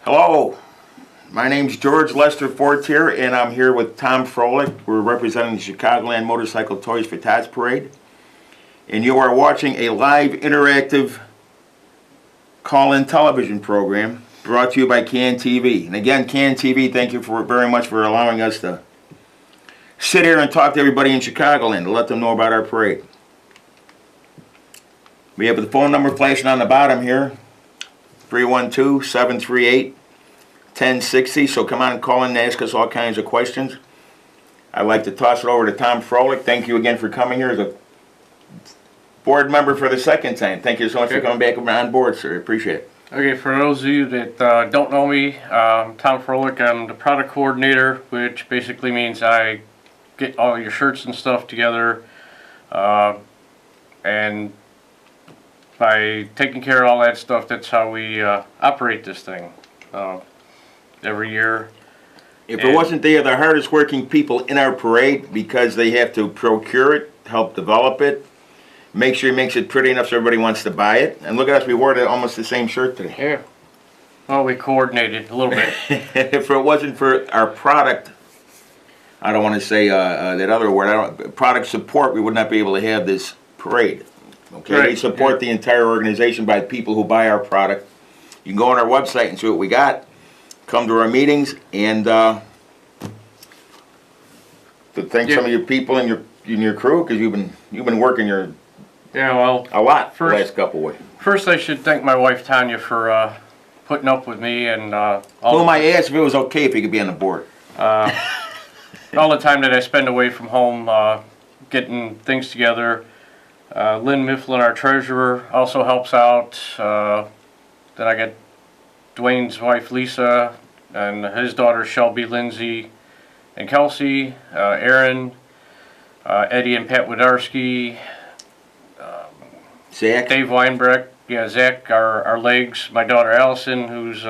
Hello, my name's George Lester Fortier, and I'm here with Tom Froelich. We're representing the Chicagoland Motorcycle Toys for Tots Parade, and you are watching a live interactive call-in television program brought to you by CAN TV. And again, CAN TV, thank you very much for allowing us to sit here and talk to everybody in Chicagoland to let them know about our parade. We have the phone number flashing on the bottom here, 312-738-1060. So come on and call in and ask us all kinds of questions. I'd like to toss it over to Tom Froelich. Thank you again for coming here as a board member for the second time. Thank you so much for coming back on board, sir. Appreciate it. Okay, for those of you that don't know me, Tom Froelich. I'm the product coordinator, which basically means I get all your shirts and stuff together, and by taking care of all that stuff, that's how we operate this thing every year. If it wasn't they are the hardest working people in our parade because they have to procure it, help develop it, make sure he makes it pretty enough so everybody wants to buy it. And look at us, we wore almost the same shirt today. Yeah. Well, we coordinated a little bit. If it wasn't for our product, I don't want to say that other word, product support, we would not be able to have this parade. Okay, right. We support the entire organization by people who buy our product. You can go on our website and see what we got. Come to our meetings and to thank some of your people in your crew because you've been working a lot the last couple of weeks. First, I should thank my wife Tanya for putting up with me and whom I asked if it was okay if he could be on the board. All the time that I spend away from home getting things together. Lynn Mifflin, our treasurer, also helps out. Then I got Dwayne's wife Lisa and his daughter Shelby, Lindsay, and Kelsey, Aaron, Eddie and Pat Wodarski, Zach, Dave Weinbrecht, Zach, our legs, my daughter Allison, who's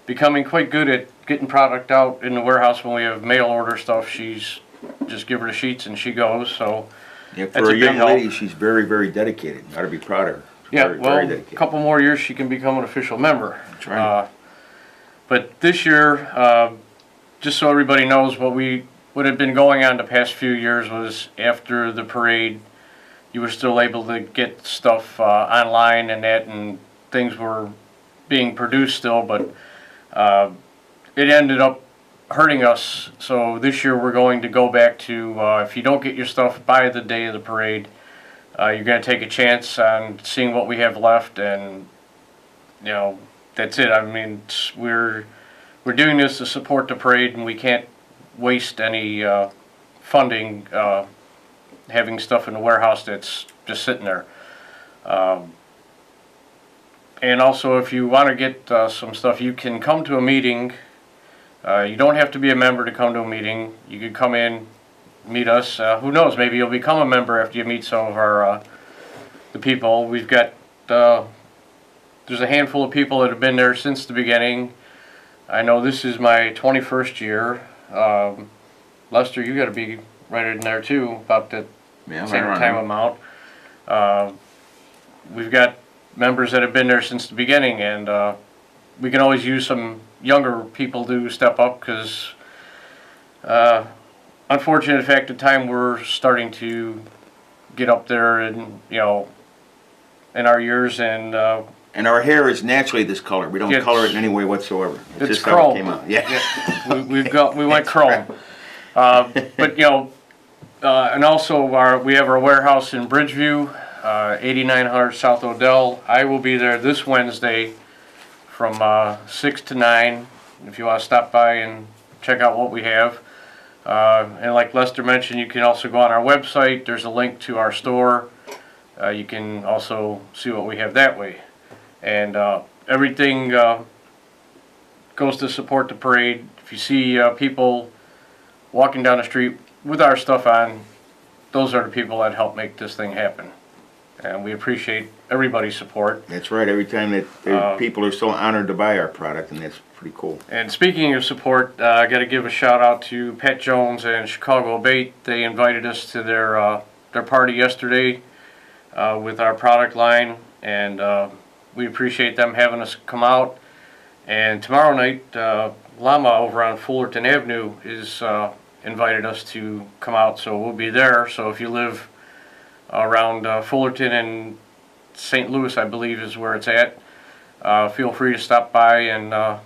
becoming quite good at getting product out in the warehouse when we have mail order stuff. She's just give her the sheets and she goes. So yeah, for a young lady, she's very, very dedicated. You ought to be proud of her. Very a couple more years she can become an official member. That's right. But this year, just so everybody knows, what had been going on the past few years was after the parade, you were still able to get stuff online and things were being produced still, but it ended up hurting us. So this year we're going to go back to if you don't get your stuff by the day of the parade, you're going to take a chance on seeing what we have left, and that's it. I mean, we're doing this to support the parade, and we can't waste any funding having stuff in the warehouse that's just sitting there. And also, if you want to get some stuff, you can come to a meeting. You don't have to be a member to come to a meeting. You could come in, meet us. Who knows? Maybe you'll become a member after you meet some of our the people. We've got there's a handful of people that have been there since the beginning. I know this is my 21st year. Lester, you got to be right in there too, about the same time amount. We've got members that have been there since the beginning, and we can always use some younger people to step up because unfortunate fact of time we're starting to get up there and in our years, and our hair is naturally this color. We don't color it in any way whatsoever. It's just chrome. How it came out. Yeah. we went chrome. But and also we have our warehouse in Bridgeview, 8900 South Odell. I will be there this Wednesday from 6 to 9 if you want to stop by and check out what we have. And like Lester mentioned, you can also go on our website. There's a link to our store. You can also see what we have that way. And everything goes to support the parade. If you see people walking down the street with our stuff on, those are the people that help make this thing happen. And we appreciate everybody's support. That's right. Every time that people are so honored to buy our product, and that's pretty cool. And speaking of support, I got to give a shout out to Pat Jones and Chicago Bait. They invited us to their party yesterday with our product line, and we appreciate them having us come out. And tomorrow night, Llama over on Fullerton Avenue is invited us to come out, so we'll be there. So if you live around Fullerton and St. Louis, I believe is where it's at, feel free to stop by and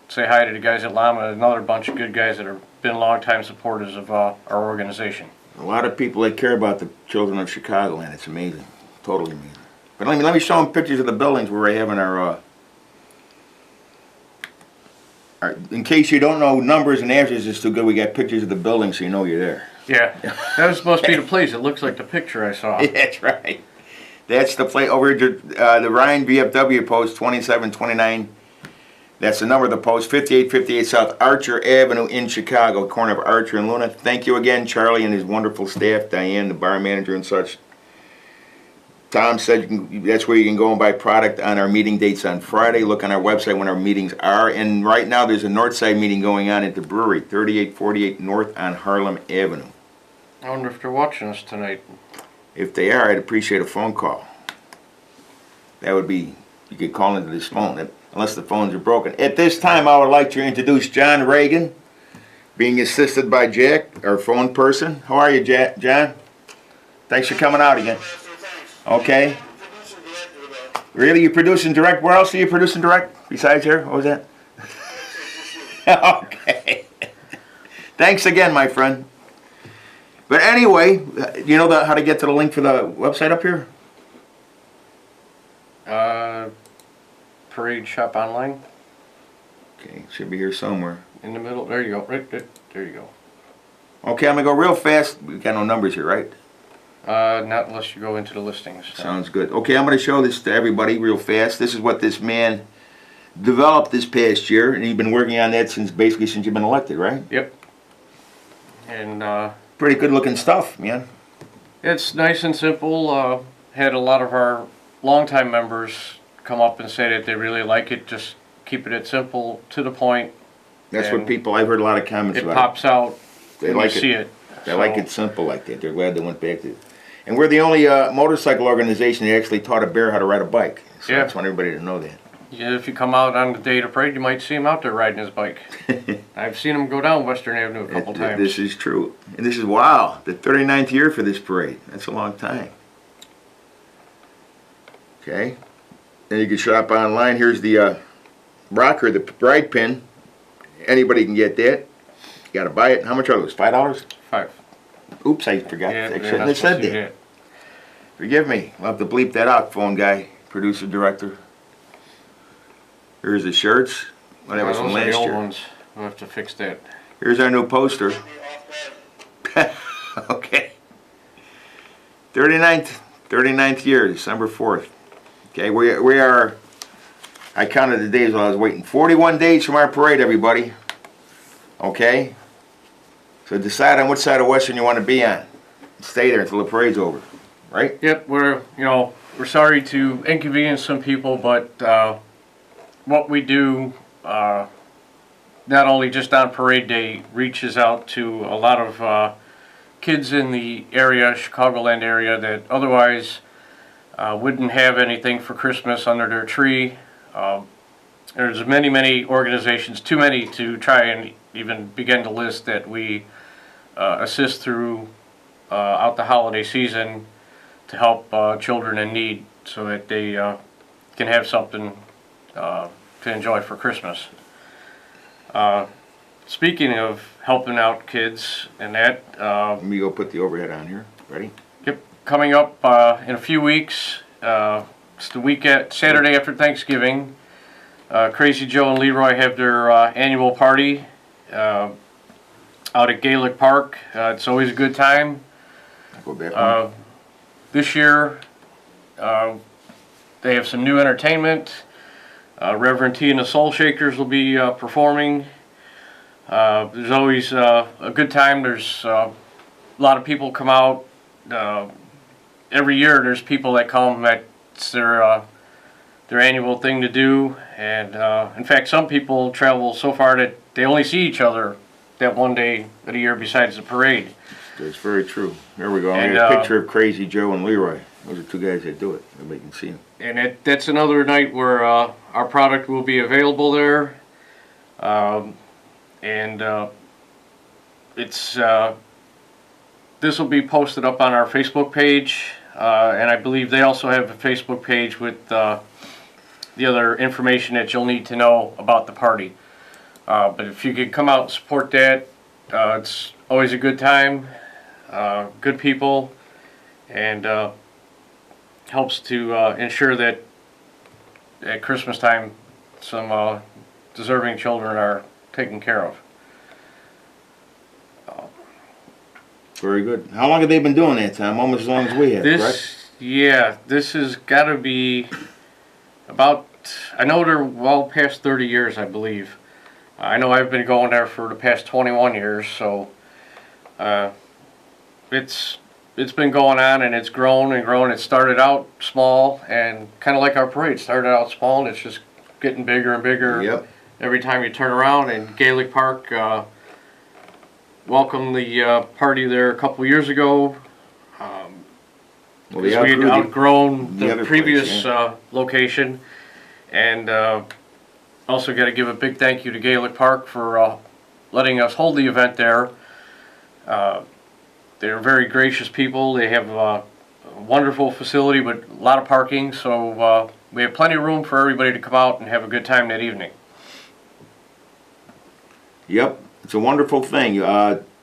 say hi to the guys at Llama, another bunch of good guys that have been longtime supporters of our organization. A lot of people that care about the children of Chicagoland. It's amazing, totally amazing. But let me show them pictures of the buildings where we're having our in case you don't know numbers and answers is too good, we got pictures of the buildings so you know you're there. Yeah, that was supposed to be the place. It looks like the picture I saw. That's right. That's the place over here, the Ryan VFW post 2729. That's the number of the post, 5858 South Archer Avenue in Chicago, corner of Archer and Luna. Thank you again, Charlie and his wonderful staff, Diane, the bar manager and such. Tom said that's where you can go and buy product on our meeting dates on Friday. Look on our website when our meetings are. And right now there's a Northside meeting going on at the brewery, 3848 North on Harlem Avenue. I wonder if they're watching us tonight. If they are, I'd appreciate a phone call. That would be, you could call into this phone, unless the phones are broken. At this time, I would like to introduce John Reagan, being assisted by Jack, our phone person. How are you, John? Thanks for coming out again. Okay. Really? You produce and direct? Where else do you produce and direct besides here? What was that? Okay. Thanks again, my friend. But anyway, you know how to get to the link for the website up here? Parade shop online. Okay, should be here somewhere. In the middle. There you go. Right there. There you go. Okay, I'm going to go real fast. We've got no numbers here, right? Not unless you go into the listings. Sounds good. Okay, I'm going to show this to everybody real fast. This is what this man developed this past year, and he's been working on that since you've been elected, right? Yep. And pretty good looking stuff, man. it's nice and simple. Had a lot of our longtime members come up and say that they really like it. Just keeping it simple, to the point. That's what people, I've heard a lot of comments It about. pops out They when like you see it. They like it simple like that. They're glad they went back to it. And we're the only motorcycle organization that actually taught a bear how to ride a bike. So Yeah. I just want everybody to know that. Yeah, if you come out on the day of the parade, you might see him out there riding his bike. I've seen him go down Western Avenue a couple times. This is true. And this is, wow, the 39th year for this parade. That's a long time. Okay. Then you can shop online. Here's the rocker, the bride pin. Anybody can get that. You got to buy it. How much are those? $5? $5. Oops, I forgot. Yeah, I you're shouldn't not have said supposed to do that. Forgive me. I'll have to bleep that out, phone guy, producer, director. Here's the shirts. Well, that was from Those are the last old year. ones. We'll have to fix that. Here's our new poster. Okay. 39th year, December 4th. Okay, we are, I counted the days while I was waiting. 41 days from our parade, everybody. Okay? So decide on which side of Western you want to be on. Stay there until the parade's over. Right? Yep, we're sorry to inconvenience some people, but what we do, not only just on parade day, reaches out to a lot of kids in the area, Chicagoland area, that otherwise wouldn't have anything for Christmas under their tree. There's many organizations, too many to try and even begin to list, that we assist through out the holiday season to help children in need, so that they can have something to enjoy for Christmas. Speaking of helping out kids and that, Let me go put the overhead on here. Ready? yep, coming up in a few weeks, it's the weekend, Saturday after Thanksgiving. Crazy Joe and Leroy have their annual party out at Gaelic Park. It's always a good time. Go back one. This year, they have some new entertainment. Reverend T and the Soul Shakers will be performing. There's always a good time. There's a lot of people come out. Every year there's people that come. That's their annual thing to do. And in fact, some people travel so far that they only see each other that one day of the year besides the parade. That's very true. There we go. And, Here's a picture of Crazy Joe and Leroy. Those are two guys that do it. Everybody can see them. And that's another night where our product will be available there. It's this will be posted up on our Facebook page, and I believe they also have a Facebook page with the other information that you'll need to know about the party. But if you could come out and support that, it's always a good time, good people, and helps to ensure that at Christmas time some deserving children are taken care of. Very good. How long have they been doing that, Tom? Almost as long as we have, correct? Yeah, this has got to be about, I know they're well past 30 years, I believe. I know I've been going there for the past 21 years, so it's been going on, and it's grown and grown. It started out small, and kind of like our parade, started out small, and it's just getting bigger and bigger. Yep. Every time you turn around. And Gaelic Park welcomed the party there a couple years ago. Well, we had outgrown the previous place, location, and also got to give a big thank you to Gaelic Park for letting us hold the event there. They're very gracious people. They have a wonderful facility with a lot of parking, so we have plenty of room for everybody to come out and have a good time that evening. Yep, it's a wonderful thing.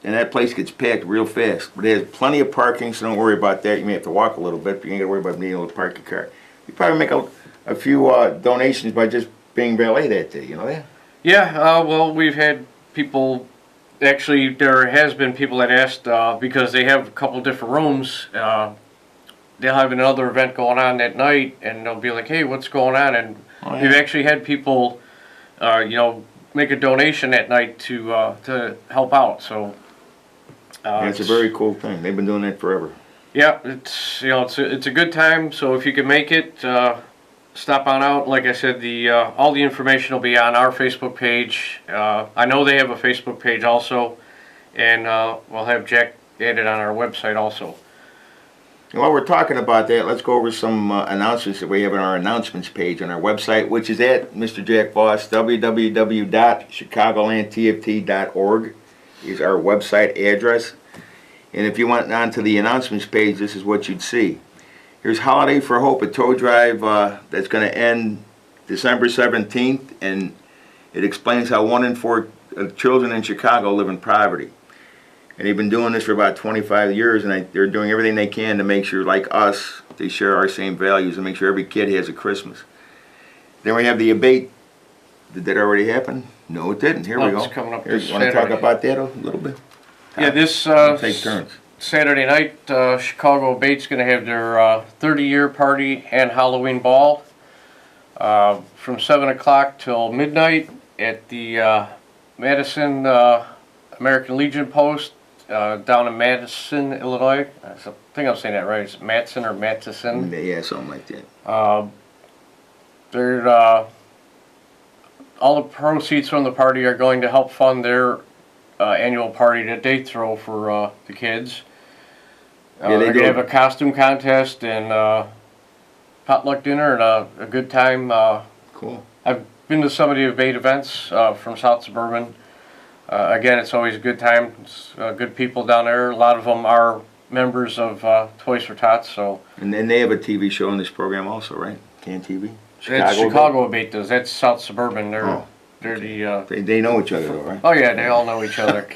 And that place gets packed real fast. But it has plenty of parking, so don't worry about that. You may have to walk a little bit, but you ain't got to worry about being able to park your car. You probably make a few donations by just being valet that day, you know that? Yeah, well, we've had people, actually there has been people that asked, because they have a couple different rooms, they'll have another event going on that night, and they'll be like, hey, what's going on? And we've actually had people, make a donation that night to help out, so. It's a very cool thing. They've been doing that forever. Yeah, it's a good time. So if you can make it, stop on out. Like I said, all the information will be on our Facebook page. I know they have a Facebook page also, and we'll have Jack added on our website also. And while we're talking about that, let's go over some announcements that we have on our announcements page on our website, which is at Mr. Jack Voss, www.chicagolandtft.org is our website address. And if you went on to the announcements page, this is what you'd see. Here's Holiday for Hope, a tow drive that's going to end December 17th, and it explains how 1 in 4 children in Chicago live in poverty. And they've been doing this for about 25 years, and they're doing everything they can to make sure, like us, they share our same values and make sure every kid has a Christmas. Then we have the abate. Did that already happen? No, it didn't. Here we go. It's coming up You this want to talk Saturday. about that a little bit? Yeah, this We'll take turns. Saturday night, Chicago Abate's going to have their 30-year party and Halloween ball from 7 o'clock till midnight at the Madison American Legion Post down in Madison, Illinois. I think I'm saying that right. It's Matson or Matson. Yeah, something like that. All the proceeds from the party are going to help fund their annual party that they throw for the kids. They're going to have a costume contest and potluck dinner and a good time. Cool. I've been to some of the Abate events from South Suburban. Again, it's always a good time. It's good people down there. A lot of them are members of Toys for Tots. So. And then they have a TV show in this program also, right? Can TV? Chicago Abate does. That's South Suburban. They're the. They know each other though, right? Oh yeah, they all know each other.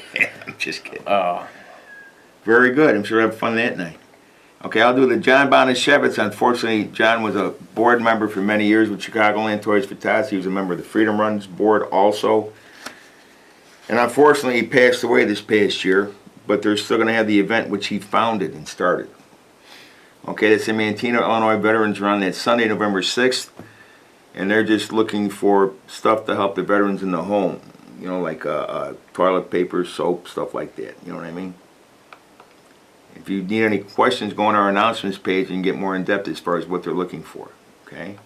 I'm just kidding. Very Very good. I'm sure we'll have fun that night. Okay, I'll do the John Bonashevitz. Unfortunately, John was a board member for many years with Chicagoland Toys for Tots. He was a member of the Freedom Runs board also. And unfortunately, he passed away this past year, but they're still going to have the event which he founded and started. Okay, that's in Manteno, Illinois. Veterans Run. That's Sunday, November 6th. And they're just looking for stuff to help the veterans in the home. You know, like toilet paper, soap, stuff like that. You know what I mean? If you need any questions, go on our announcements page and get more in depth as far as what they're looking for. Okay?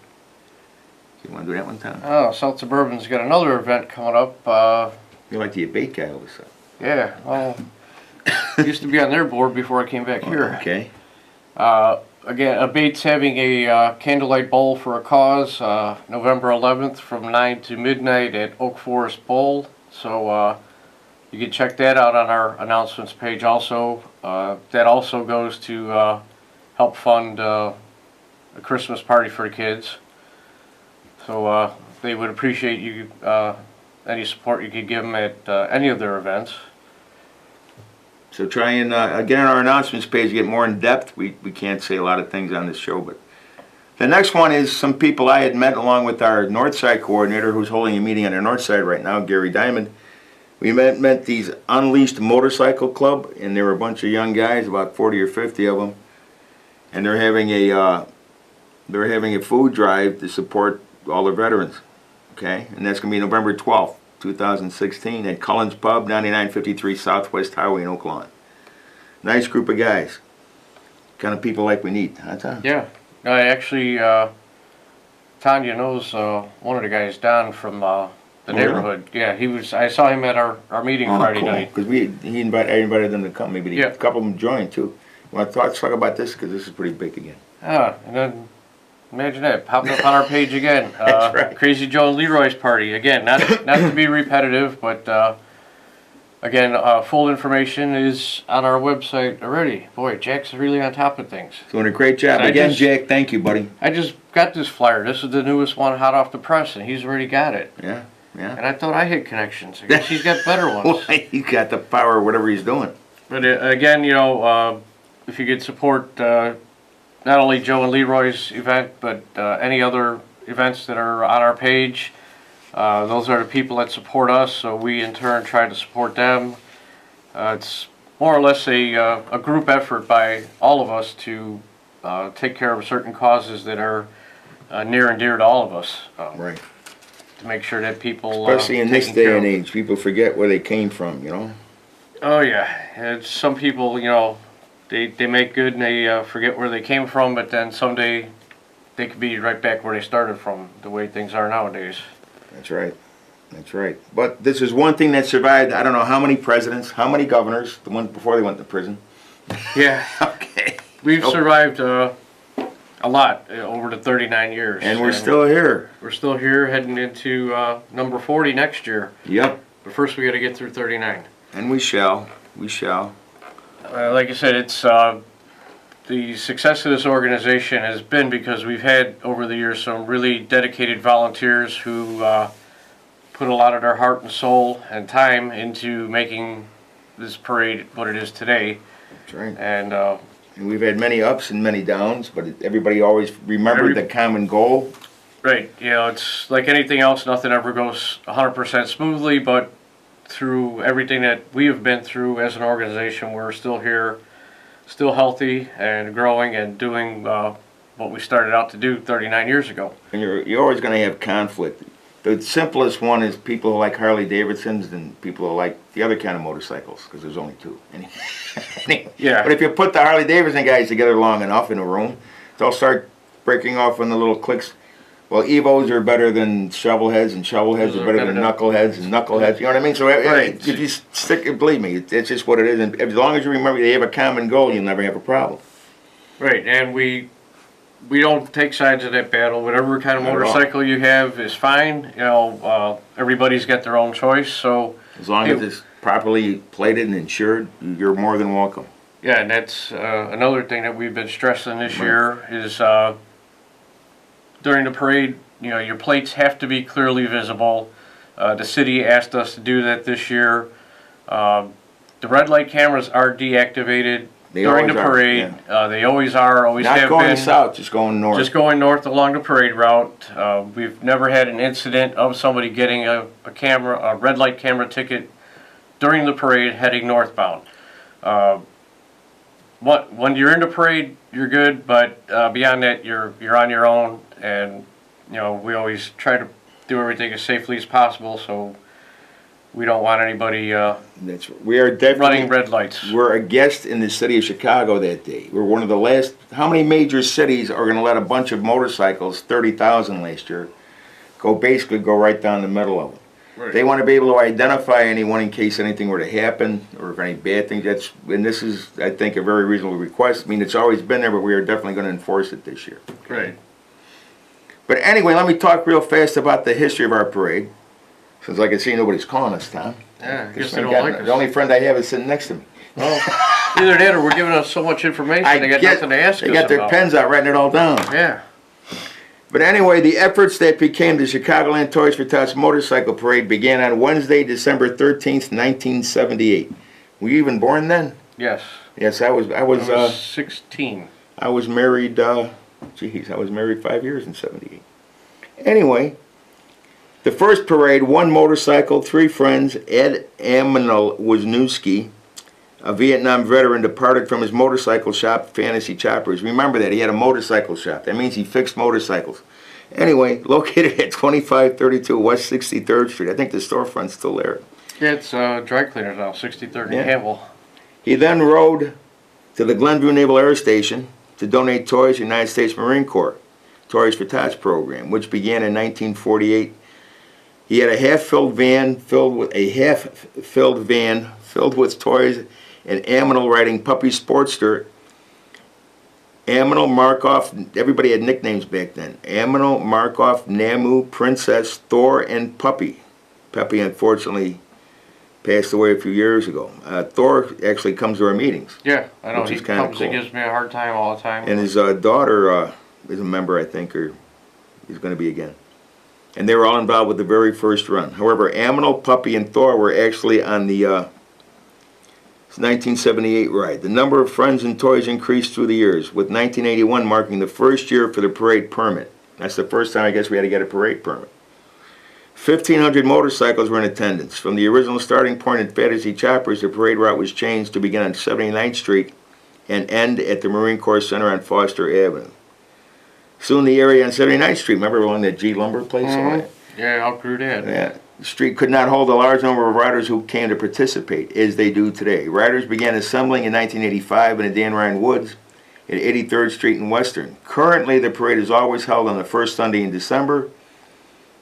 You want to do that one, Tom? Oh, South Suburban's got another event coming up. You're like the Abate guy all of a sudden. Yeah, well, Used to be on their board before I came back here. Okay. Again, Abate's having a candlelight bowl for a cause, November 11th from 9 to midnight at Oak Forest Bowl. So you can check that out on our announcements page also. That also goes to help fund a Christmas party for the kids. So they would appreciate you any support you could give them at any of their events. So try and, again, on our announcements page, get more in depth. We can't say a lot of things on this show, but the next one is some people I had met along with our Northside coordinator who's holding a meeting on the Northside right now, Gary Diamond. We met these Unleashed Motorcycle Club, and there were a bunch of young guys, about 40 or 50 of them, and they're having a food drive to support all the veterans, okay? And that's going to be November 12th. 2016 at Cullen's Pub, 9953 Southwest Highway in Oak Lawn. Nice group of guys. Kind of people like we need, huh, Tom? Yeah. I actually, Tanya knows one of the guys, Don, from the neighborhood. Really? Yeah, he was. I saw him at our meeting Friday cool. night. Because I invited them to come. Maybe a couple of them joined too. Well, let's talk about this because this is pretty big again. And then imagine that popping up on our page again. That's right. Crazy Joe and Leroy's party again. Not to be repetitive, but again, full information is on our website already. Boy, Jack's really on top of things. Doing a great job again, Jack. Thank you, buddy. I just got this flyer. This is the newest one, hot off the press, and he's already got it. Yeah, yeah. And I thought I had connections. I guess he's got better ones. Well, he got the power, whatever he's doing. But again, if you could support not only Joe and Leroy's event, but any other events that are on our page. Those are the people that support us, so we in turn try to support them. It's more or less a group effort by all of us to take care of certain causes that are near and dear to all of us. Right. To make sure that people... Especially in this day and age, people forget where they came from, you know? Oh, yeah. It's some people, they make good and they forget where they came from, but then someday they could be right back where they started from, the way things are nowadays. That's right. That's right. But this is one thing that survived, I don't know how many presidents, how many governors, the ones before they went to prison. Yeah. Okay. We've survived a lot over the 39 years. And we're still here. We're still here heading into number 40 next year. Yep. But first we got to get through 39. And we shall. We shall. Like I said, it's the success of this organization has been because we've had over the years some really dedicated volunteers who put a lot of their heart and soul and time into making this parade what it is today. That's right. And we've had many ups and many downs, but everybody always remembered the common goal. Right. It's like anything else, nothing ever goes 100% smoothly, but through everything that we have been through as an organization, we're still here, still healthy and growing and doing what we started out to do 39 years ago. And you're always going to have conflict. The simplest one is people who like Harley Davidsons and people who like the other kind of motorcycles, because there's only two. Yeah. But if you put the Harley Davidson guys together long enough in a room, they'll start breaking off in the little cliques. Well, Evos are better than shovelheads, and shovelheads are better than knuckleheads, and knuckleheads. You know what I mean? So if you stick, believe me, it's just what it is. And as long as you remember they have a common goal, you'll never have a problem. Right, and we don't take sides in that battle. Whatever kind of motorcycle you have is fine. Everybody's got their own choice. So as long as it's properly plated and insured, you're more than welcome. Yeah, and that's another thing that we've been stressing this year is. During the parade, your plates have to be clearly visible. The city asked us to do that this year. The red light cameras are deactivated during the parade. They always are, always have been. Not going south, just going north. Just going north along the parade route. We've never had an incident of somebody getting a red light camera ticket during the parade heading northbound. When you're in the parade, you're good, but beyond that, you're on your own. And we always try to do everything as safely as possible, so we don't want anybody we are definitely running red lights. We're a guest in the city of Chicago that day. We're one of the last. How many major cities are going to let a bunch of motorcycles, 30,000 last year, go right down the middle of them? Right. They want to be able to identify anyone in case anything were to happen or if any bad things. And this is, I think, a very reasonable request. I mean, it's always been there, but we are definitely going to enforce it this year. Right. But anyway, let me talk real fast about the history of our parade. Since I can see nobody's calling us, Tom. Yeah, I guess they don't like us. The only friend I have is sitting next to me. Well, either that or we're giving us so much information they got nothing to ask us They got their about. pens out writing it all down. Yeah. But anyway, the efforts that became the Chicagoland Toys for Tots motorcycle parade began on Wednesday, December 13th, 1978. Were you even born then? Yes. Yes, I was. I was 16. I was married. I was married 5 years in '78. Anyway, the first parade, one motorcycle, three friends. Ed Aminal Wisniewski, a Vietnam veteran, departed from his motorcycle shop, Fantasy Choppers. Remember that, he had a motorcycle shop. That means he fixed motorcycles. Anyway, located at 2532 West 63rd Street. I think the storefront's still there. Yeah, it's dry cleaners now, 63rd and Campbell. He then rode to the Glenview Naval Air Station to donate toys to the United States Marine Corps Toys for Tots program, which began in 1948. He had a half-filled van filled with toys, and Aminal riding Puppy Sportster. Aminal, Markov, everybody had nicknames back then. Aminal, Markov, Namu, Princess, Thor, and Puppy. Puppy unfortunately passed away a few years ago. Thor actually comes to our meetings. Yeah, I know. Which He is kinda comes cool. and gives me a hard time all the time. And his daughter is a member, I think, or he's going to be again. And they were all involved with the very first run. However, Aminal, Puppy, and Thor were actually on the 1978 ride. The number of friends and toys increased through the years, with 1981 marking the first year for the parade permit. That's the first time I guess we had to get a parade permit. 1,500 motorcycles were in attendance. From the original starting point at Fantasy Choppers, the parade route was changed to begin on 79th Street and end at the Marine Corps Center on Foster Avenue. Soon the area on 79th Street, remember along that G Lumber place? Yeah, outgrew that. Yeah. The street could not hold a large number of riders who came to participate, as they do today. Riders began assembling in 1985 in the Dan Ryan Woods at 83rd Street and Western. Currently, the parade is always held on the first Sunday in December,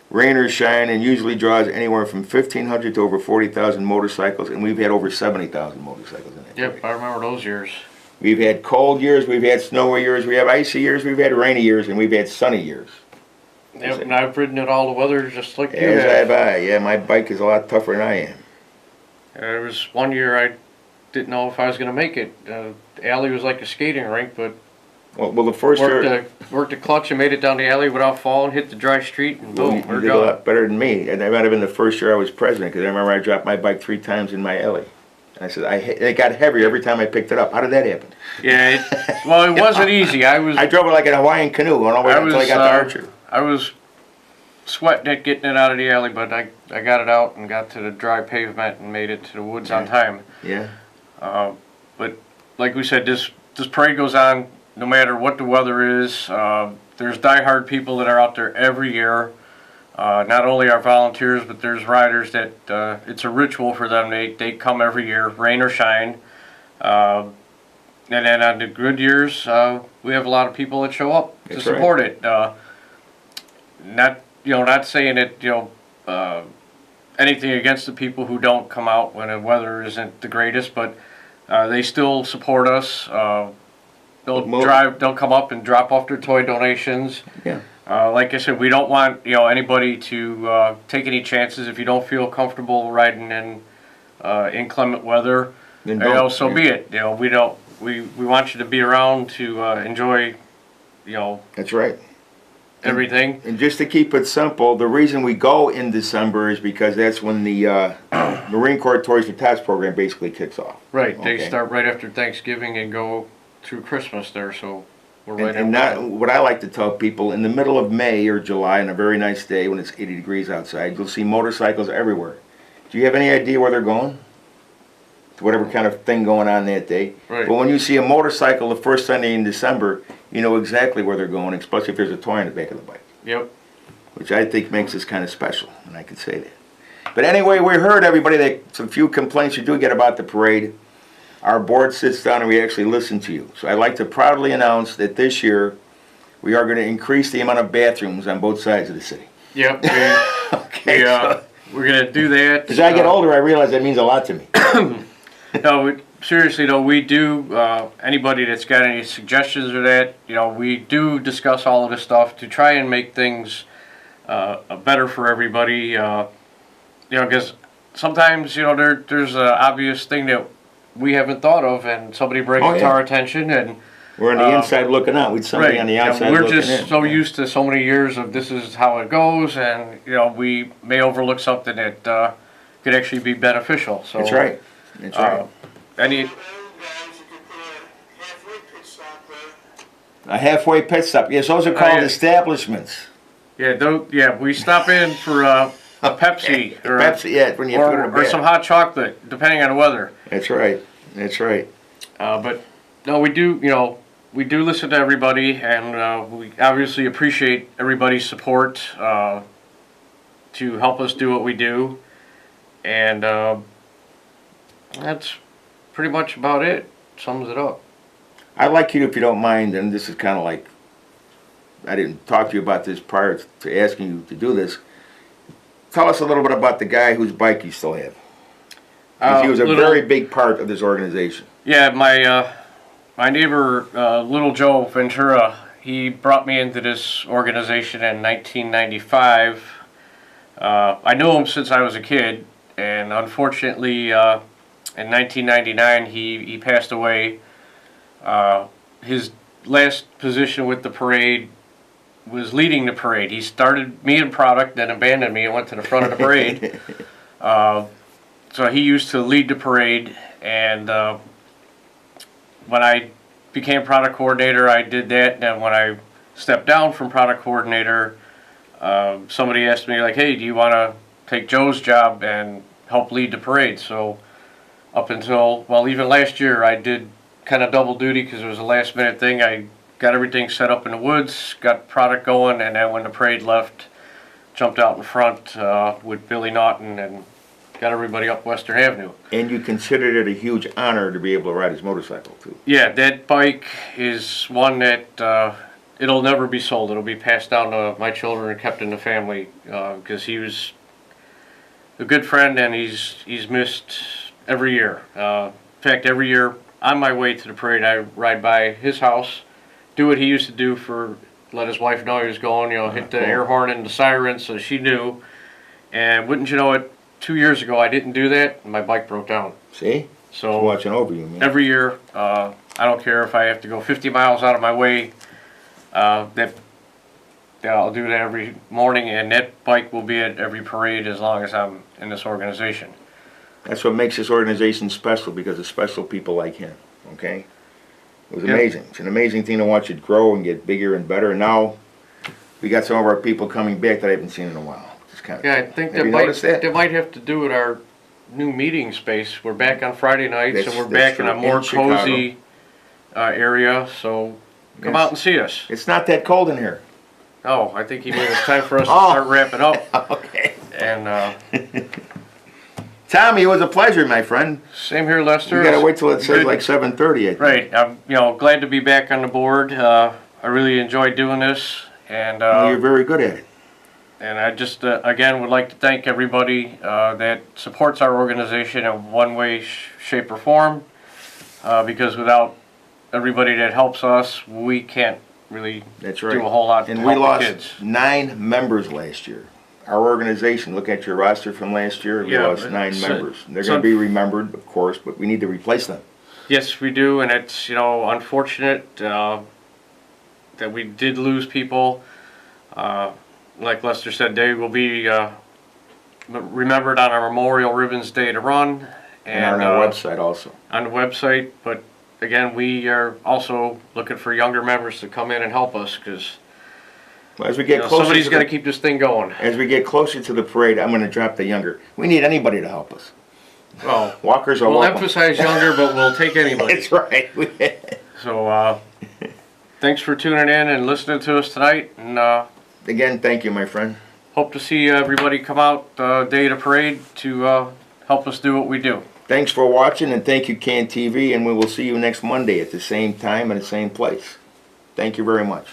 rain or shine, and usually draws anywhere from 1,500 to over 40,000 motorcycles, and we've had over 70,000 motorcycles in that Yep, parade. I remember those years. We've had cold years, we've had snowy years, we have icy years, we've had rainy years, and we've had sunny years. Yep, and I've ridden it all the weather just like you As have. yeah, my bike is a lot tougher than I am. There was one year I didn't know if I was going to make it. The alley was like a skating rink, but Well, the first year, worked the clutch and made it down the alley without falling, hit the dry street, and boom, you we're did a going. lot better than me. And that might have been the first year I was president, because I remember I dropped my bike 3 times in my alley. And I said, it got heavier every time I picked it up. How did that happen? Yeah, it wasn't easy. I drove it like a Hawaiian canoe going all the way until I got to Archer. I was sweating it getting it out of the alley, but I got it out and got to the dry pavement and made it to the woods on time. Yeah. But like we said, this parade goes on no matter what the weather is. There's diehard people that are out there every year. Not only our volunteers, but there's riders that it's a ritual for them. They come every year, rain or shine. And then on the good years, we have a lot of people that show up to support it. Not saying that anything against the people who don't come out when the weather isn't the greatest, but they still support us. They'll come up and drop off their toy donations. Yeah. Like I said, we don't want anybody to take any chances. If you don't feel comfortable riding in inclement weather, Then so be it. We want you to be around to enjoy That's right. everything. And just to keep it simple, the reason we go in December is because that's when the Marine Corps Toys for Tots program basically kicks off. Right. Okay. They start right after Thanksgiving and go through Christmas there, so we're right And what I like to tell people, in the middle of May or July, on a very nice day when it's 80 degrees outside, you'll see motorcycles everywhere. Do you have any idea where they're going? To whatever kind of thing going on that day. Right. But when you see a motorcycle the first Sunday in December, you know exactly where they're going, especially if there's a toy on the back of the bike. Yep. Which I think makes us kind of special, and I can say that. But anyway, we heard everybody that some few complaints you do get about the parade. Our board sits down and we actually listen to you. So I'd like to proudly announce that this year we are going to increase the amount of bathrooms on both sides of the city. Yep. Okay. we're gonna do that. As I get older, I realize that means a lot to me. No, seriously though, we do, anybody that's got any suggestions or that, we do discuss all of this stuff to try and make things better for everybody. Because sometimes, there's an obvious thing that we haven't thought of, and somebody brings it to our attention, and we're on the inside looking out. We'd somebody on the outside looking in. We're just so used to so many years of this is how it goes, and we may overlook something that could actually be beneficial. So that's right. That's right. A halfway pit stop. Yes, those are called establishments. Yeah, we stop in for a Pepsi or Pepsi, when you put it in or some hot chocolate, depending on the weather. That's right. That's right. But no, we do. We do listen to everybody, and we obviously appreciate everybody's support to help us do what we do, and that's pretty much about it. Sums it up. I'd like you, if you don't mind, and this is kind of like, I didn't talk to you about this prior to asking you to do this. Tell us a little bit about the guy whose bike you still have. Because he was a very big part of this organization. Yeah, my neighbor, Little Joe Ventura, he brought me into this organization in 1995. I knew him since I was a kid, and unfortunately, in 1999, he passed away. His last position with the parade was leading the parade. He started me in product, then abandoned me and went to the front of the parade. So he used to lead the parade, and when I became product coordinator, I did that. And then when I stepped down from product coordinator, somebody asked me, like, hey, do you want to take Joe's job and help lead the parade? So up until, well, even last year, I did kind of double duty because it was a last minute thing. I got everything set up in the woods, got product going, and then when the parade left, jumped out in front with Billy Naughton and got everybody up Western Avenue. And you considered it a huge honor to be able to ride his motorcycle, too. Yeah, that bike is one that it'll never be sold. It'll be passed down to my children and kept in the family because he was a good friend, and he's missed every year. In fact, every year on my way to the parade, I ride by his house, do what he used to do let his wife know he was going, hit the air horn and the siren so she knew. And wouldn't you know it, 2 years ago I didn't do that, and my bike broke down. See? So it's watching over you, man. Every year, I don't care if I have to go 50 miles out of my way, I'll do that every morning, and that bike will be at every parade as long as I'm in this organization. That's what makes this organization special, because of special people like him, okay? It was amazing. It's an amazing thing to watch it grow and get bigger and better. And now we got some of our people coming back that I haven't seen in a while. Yeah, I think that might have to do with our new meeting space. We're back on Friday nights, and we're back in a more cozy area. So come out and see us. It's not that cold in here. Oh, I think it's time for us to start wrapping up. Okay. And Tommy, it was a pleasure, my friend. Same here, Lester. You gotta wait till it says like 7:30. Right. I'm glad to be back on the board. I really enjoyed doing this, and you're very good at it. And I just, again, would like to thank everybody that supports our organization in one way, shape, or form, because without everybody that helps us, we can't really do a whole lot to help the kids. And we lost 9 members last year. Our organization, look at your roster from last year, we lost 9 members. They're going to be remembered, of course, but we need to replace them. Yes, we do, and it's, unfortunate that we did lose people. Like Lester said, they will be remembered on our Memorial Ribbons Day to Run. And on our website also. On the website, but again, we are also looking for younger members to come in and help us, because as we get closer, somebody's got to keep this thing going. As we get closer to the parade, I'm going to drop the younger. We need anybody to help us. Well, walkers are we'll welcome. Emphasize younger, but we'll take anybody. That's right. So, thanks for tuning in and listening to us tonight. And again, thank you, my friend. Hope to see everybody come out day of the parade to help us do what we do. Thanks for watching, and thank you, CAN TV, and we will see you next Monday at the same time and the same place. Thank you very much.